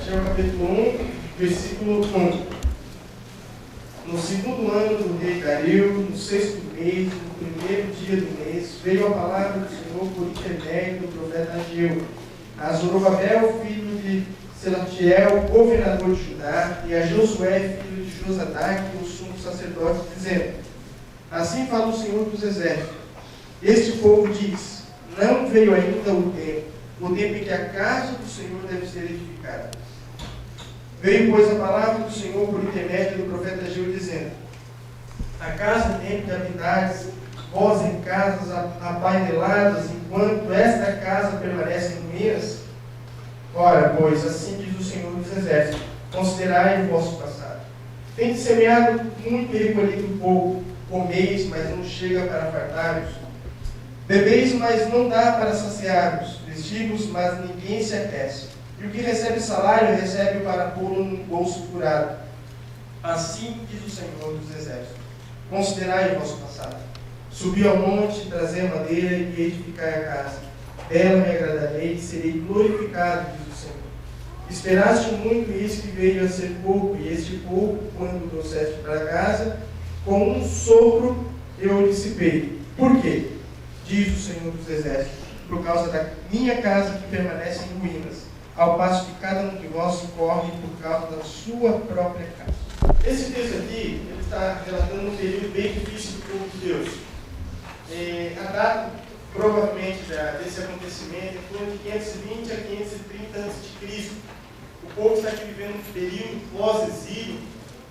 Tiago capítulo 1, versículo 1. No segundo ano do rei Dario, no sexto mês, no primeiro dia do mês, veio a palavra do Senhor por intermédio do profeta Ageu, a Zorobabel, filho de Selatiel, governador de Judá, e a Josué, filho de Josadac, o sumo sacerdote, dizendo: Assim fala o Senhor dos exércitos. Este povo diz: Não veio ainda o tempo em que a casa do Senhor deve ser edificada. Veio, pois, a palavra do Senhor por intermédio do profeta Ageu, dizendo: Acaso tempo de habitares, vós em casas apaineladas, enquanto esta casa permanece em ruínas? Ora, pois, assim diz o Senhor dos exércitos: Considerai o vosso passado. Tendes semeado muito e recolhido pouco, comeis, mas não chega para fartar-vos. Bebeis, mas não dá para saciar-vos. Vestimos, mas ninguém se aquece. E o que recebe salário, recebe para pô-lo num bolso furado. Assim diz o Senhor dos exércitos: Considerai o vosso passado. Subi ao monte, trazei madeira e edificai a casa. Dela me agradarei e serei glorificado, diz o Senhor. Esperaste muito isso que veio a ser pouco, e este pouco, quando trouxeste para casa, com um sopro eu o dissipei. Por quê? Diz o Senhor dos exércitos: por causa da minha casa que permanece em ruínas, ao passo que cada um de vós corre por causa da sua própria casa. Esse texto aqui, ele está relatando um período bem difícil do povo de Deus. A data, provavelmente, desse acontecimento é de 520 a 530 a.C. O povo está aqui vivendo um período pós-exílio,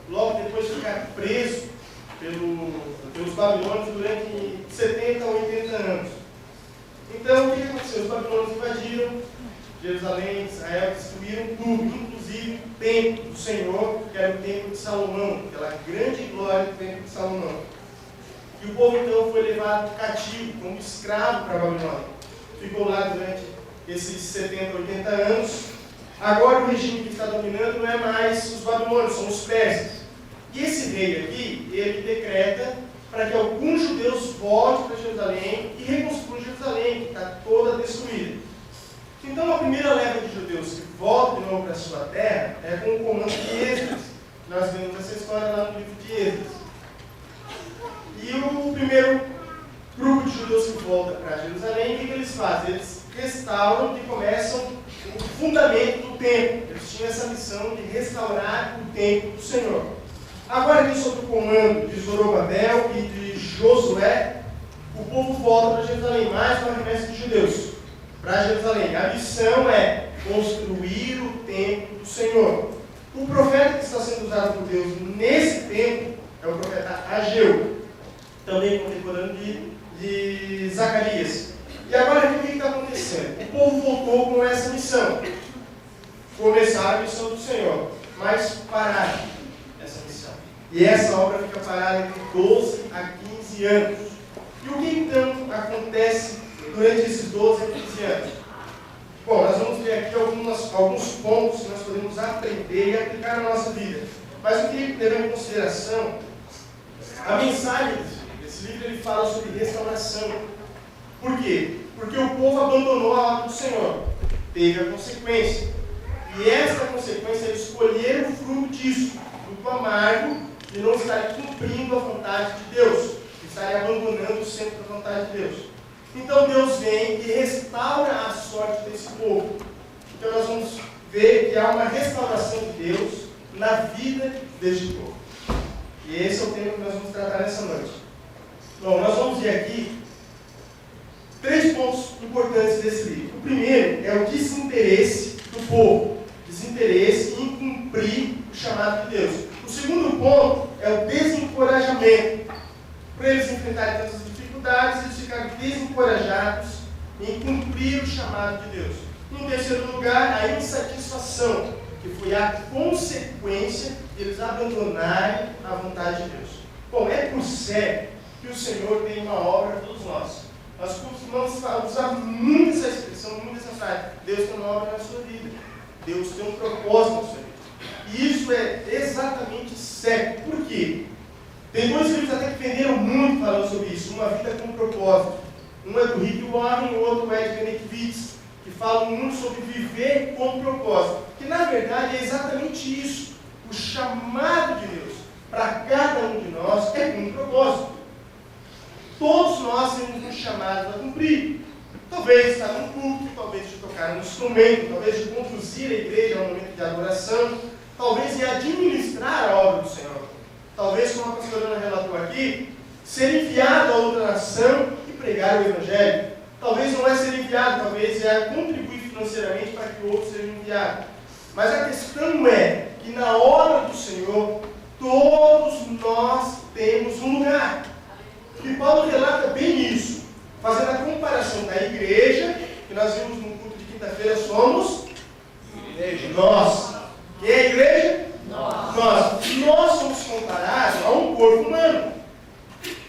logo depois de ficar preso pelos babilônios durante 70 a 80 anos. Então, o que aconteceu? Os babilônios invadiram Jerusalém, Israel, destruíram tudo, inclusive o templo do Senhor, que era o templo de Salomão, aquela grande glória do templo de Salomão. E o povo então foi levado cativo, como escravo para a Babilônia. Ficou lá durante esses 70, 80 anos. Agora o regime que está dominando não é mais os babilônios, são os persas. E esse rei aqui, ele decreta para que alguns judeus voltem para Jerusalém e reconstruam Jerusalém, que está toda destruída. Então a primeira leva de judeus que voltam de novo para a sua terra é com o comando de Esdras. Nós vemos essa história lá no livro de Esdras. E o primeiro grupo de judeus que volta para Jerusalém, o que eles fazem? Eles restauram e começam o fundamento do templo. Eles tinham essa missão de restaurar o templo do Senhor. Agora, aqui sob o comando de Zorobabel e de Josué, o povo volta para Jerusalém, mais uma remessa de judeus para Jerusalém. A missão é construir o templo do Senhor. O profeta que está sendo usado por Deus nesse tempo é o profeta Ageu, também contemporâneo de Zacarias. E agora, o que está acontecendo? O povo voltou com essa missão. Começaram a missão do Senhor, mas pararam essa missão. E essa obra fica parada entre 12 a 15 anos. E o que então acontece durante esses 12 a 15 anos? Bom, nós vamos ver aqui alguns pontos que nós podemos aprender e aplicar na nossa vida. Mas o que levar em consideração, a mensagem desse livro, ele fala sobre restauração. Por quê? Porque o povo abandonou a obra do Senhor. Teve a consequência. E essa consequência é escolher o fruto disso, fruto amargo, de não estar cumprindo a vontade de Deus, de estar abandonando sempre a vontade de Deus. Então Deus vem e restaura a sorte desse povo. Então nós vamos ver que há uma restauração de Deus na vida deste povo. E esse é o tema que nós vamos tratar nessa noite. Bom, nós vamos ver aqui 3 pontos importantes desse livro. O primeiro é o desinteresse do povo. Desinteresse em cumprir o chamado de Deus. O segundo ponto é o desencorajamento. Para eles enfrentarem tantas dificuldades, eles ficaram desencorajados em cumprir o chamado de Deus. Em terceiro lugar, a insatisfação, que foi a consequência de eles abandonarem a vontade de Deus. Bom, é por certo que o Senhor tem uma obra para todos nós. Nós costumamos usar muito essa expressão, muito essa frase: Deus tem uma obra na sua vida. Deus tem um propósito na sua vida. E isso é exatamente certo. Por quê? Tem 2 livros até que venderam muito falando sobre isso. Uma Vida com Propósito. Um é do Rick Warren e o outro é de Kenneth Witz. que falam muito sobre viver com propósito, que na verdade é exatamente isso. O chamado de Deus para cada um de nós é com um propósito. Todos nós temos um chamado a cumprir. Talvez estar num culto, talvez de tocar um instrumento, talvez de conduzir a igreja a um momento de adoração, talvez de administrar a obra do Senhor. Talvez, como a pastora Ana relatou aqui, ser enviado a outra nação e pregar o Evangelho. Talvez não é ser enviado, talvez é contribuir financeiramente para que outros sejam enviados. Mas a questão é que na obra do Senhor, todos nós temos um lugar. E Paulo relata bem isso, fazendo a comparação da igreja, que nós vimos no culto de quinta-feira, somos igreja. Nós. Quem é a igreja? Nós somos comparados a um corpo humano,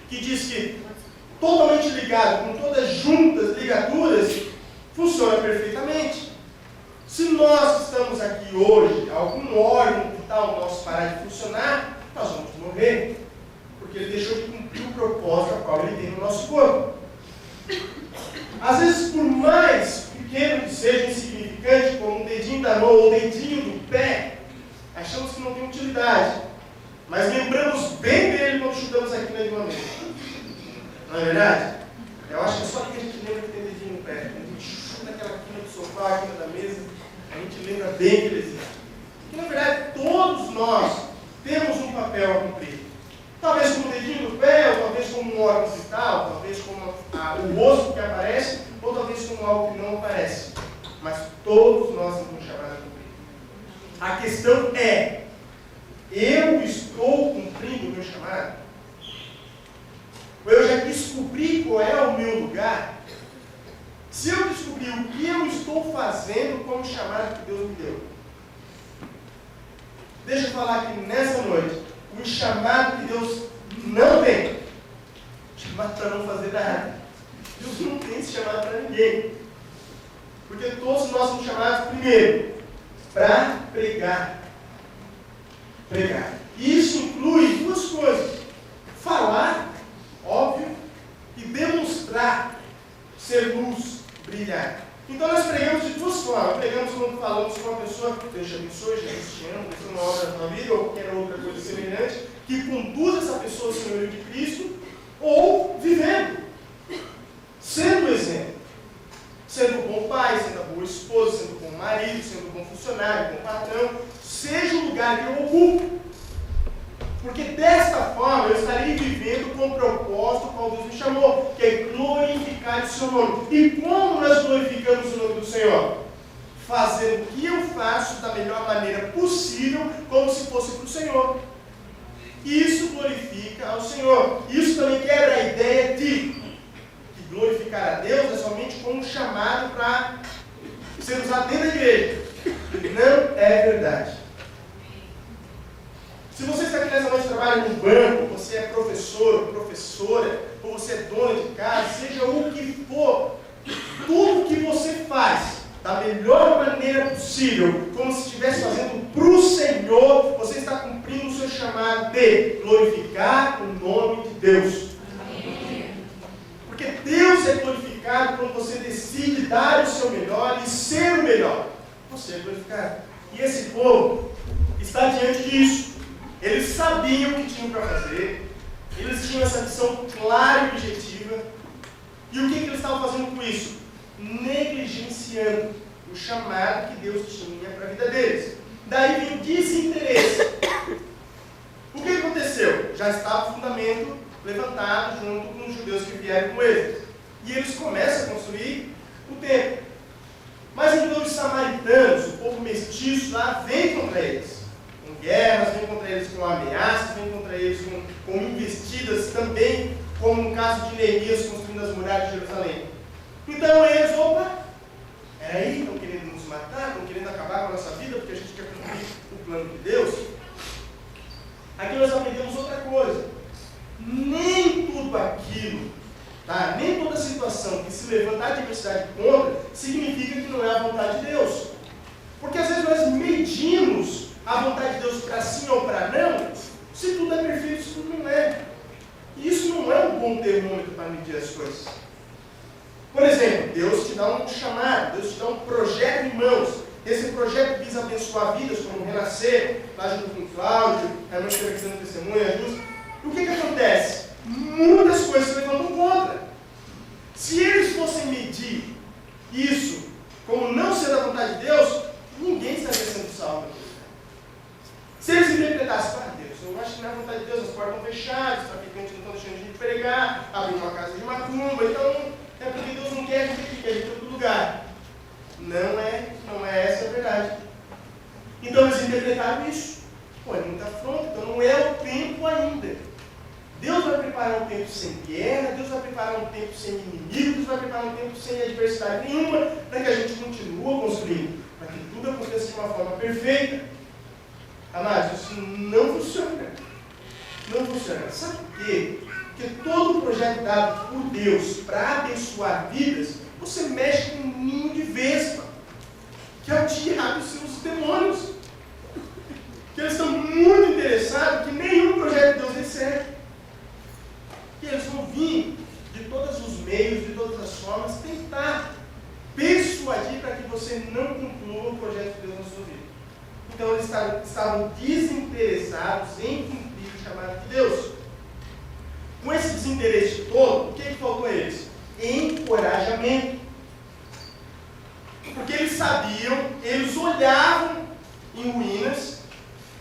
que diz que totalmente ligado, com todas as juntas, ligaduras, funciona perfeitamente. Se nós estamos aqui hoje, algum órgão vital nosso parar de funcionar, nós vamos morrer, porque ele deixou de cumprir o propósito a qual ele tem no nosso corpo. Às vezes, por mais pequeno que seja, insignificante, como um dedinho da mão ou um dedinho do pé, achamos que não tem utilidade, mas lembramos bem dele quando chutamos aqui na Ivanês. Não é verdade? Eu acho que é só que a gente lembra que tem dedinho no pé. A gente chuta naquela quina do sofá, quina da mesa, a gente lembra bem que ele existe. E na verdade, todos nós temos um papel a cumprir. Talvez como o dedinho do pé, ou talvez como um órgão vital, talvez como o osso que aparece, ou talvez como algo que não aparece. Mas todos nós temos um chamado a cumprir. A questão é, eu estou cumprindo o meu chamado? Eu já descobri qual é o meu lugar? Se eu descobrir o que eu estou fazendo com o chamado que Deus me deu, deixa eu falar aqui nessa noite, o chamado que Deus não tem, chamado para não fazer nada. Deus não tem esse chamado para ninguém, porque todos nós somos chamados primeiro para pregar. Isso inclui duas coisas: falar, óbvio, e demonstrar, ser luz, brilhar. Então nós pregamos de duas formas. Pregamos quando falamos com uma pessoa que Deus te abençoe, Jesus te ama, Deus tem uma obra na tua vida, ou qualquer outra coisa semelhante, que conduz essa pessoa ao Senhor de Cristo, ou vivendo, sendo exemplo, sendo um bom pai, sendo uma boa esposa, sendo um bom marido, sendo um bom funcionário, um bom patrão, seja o lugar que eu ocupo. Porque desta forma eu estarei vivendo com o propósito qual Deus me chamou, que é glorificar o seu nome. E como nós glorificamos o nome do Senhor? Fazendo o que eu faço da melhor maneira possível, como se fosse para o Senhor. Isso glorifica ao Senhor. Isso também quebra a ideia de que glorificar a Deus é somente como um chamado para ser usado dentro da igreja. Não é verdade. Se você está aqui nessa noite e trabalha no banco, você é professor ou professora, ou você é dona de casa, seja o que for, tudo que você faz da melhor maneira possível, como se estivesse fazendo para o Senhor, você está cumprindo o seu chamado de glorificar o nome de Deus. Porque Deus é glorificado quando você decide dar o seu melhor e ser o melhor. Você é glorificado. E esse povo está diante disso. Eles sabiam o que tinham para fazer, eles tinham essa missão clara e objetiva. E o que eles estavam fazendo com isso? Negligenciando o chamado que Deus tinha para a vida deles. Daí vem o desinteresse. O que aconteceu? Já estava o fundamento levantado junto com os judeus que vieram com eles. E eles começam a construir o templo. Mas então os samaritanos, o povo mestiço lá, vem contra eles. Com guerras, vem contra eles com ameaças, vem contra eles com investidas também, como no caso de Neemias construindo as muralhas de Jerusalém. Então eles, peraí, estão querendo nos matar, estão querendo acabar com a nossa vida, porque a gente quer cumprir o plano de Deus. Aqui nós aprendemos outra coisa. Nem tudo aquilo, nem toda situação que se levanta a adversidade contra, significa que não é a vontade de Deus. Porque às vezes nós medimos a vontade de Deus para sim ou para não, se tudo é perfeito, se tudo não é. E isso não é um bom termômetro para medir as coisas. Por exemplo, Deus te dá um chamado, Deus te dá projeto visa abençoar vidas, como Renascer, lá junto com o Cláudio, realmente conversando testemunha, justo. E o que acontece? Muitas coisas se levantam contra. Se eles fossem medir isso como não ser da vontade de Deus, ninguém estaria sendo salvo. Se eles interpretassem, Deus, eu acho que não é a vontade de Deus, as portas estão fechadas, os traficantes não estão deixando a gente pregar, abrir uma casa de macumba, então é porque Deus não quer que a gente quer em todo lugar. Não é essa a verdade. Então eles interpretaram isso. Pô, é muita afronta, então não é o tempo ainda. Deus vai preparar um tempo sem guerra, Deus vai preparar um tempo sem inimigo, Deus vai preparar um tempo sem adversidade nenhuma, para que a gente continue construindo, para que tudo aconteça de uma forma perfeita. Amados, isso não funciona. Não funciona. Sabe por quê? Porque todo projeto dado por Deus para abençoar vidas, você mexe com um ninho de vespa, que é o diabo e os seus demônios. Que eles estão muito interessados que nenhum projeto de Deus dê certo. Que eles vão vir de todos os meios, de todas as formas, tentar persuadir para que você não conclua o projeto de Deus na sua vida. Então eles estavam desinteressados em cumprir o chamado de Deus. Com esse desinteresse todo, o que faltou a eles? Encorajamento. Porque eles sabiam, eles olhavam em ruínas,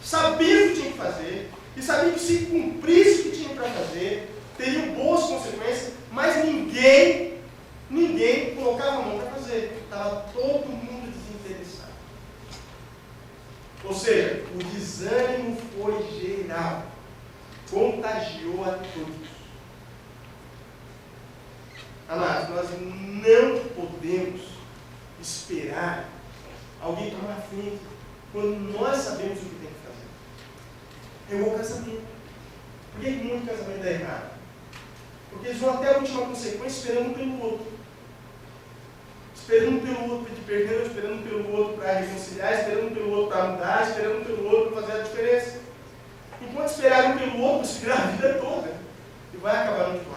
sabiam o que tinham que fazer, e sabiam que se cumprisse o que tinham para fazer, teriam boas consequências, mas ninguém colocava a mão para fazer. Estava todo mundo desinteressado. Ou seja, o desânimo foi geral, contagiou a todos. Amados, nós não podemos esperar alguém tomar a frente quando nós sabemos o que tem que fazer. É igual o casamento. Por que muito casamento dá errado? Porque eles vão até a última consequência esperando pelo outro. Esperando pelo outro pedir perdão, esperando pelo outro para reconciliar, esperando pelo outro para mudar, esperando pelo outro para fazer a diferença. Enquanto esperarem pelo outro, esperar a vida toda. E vai acabar no divórcio.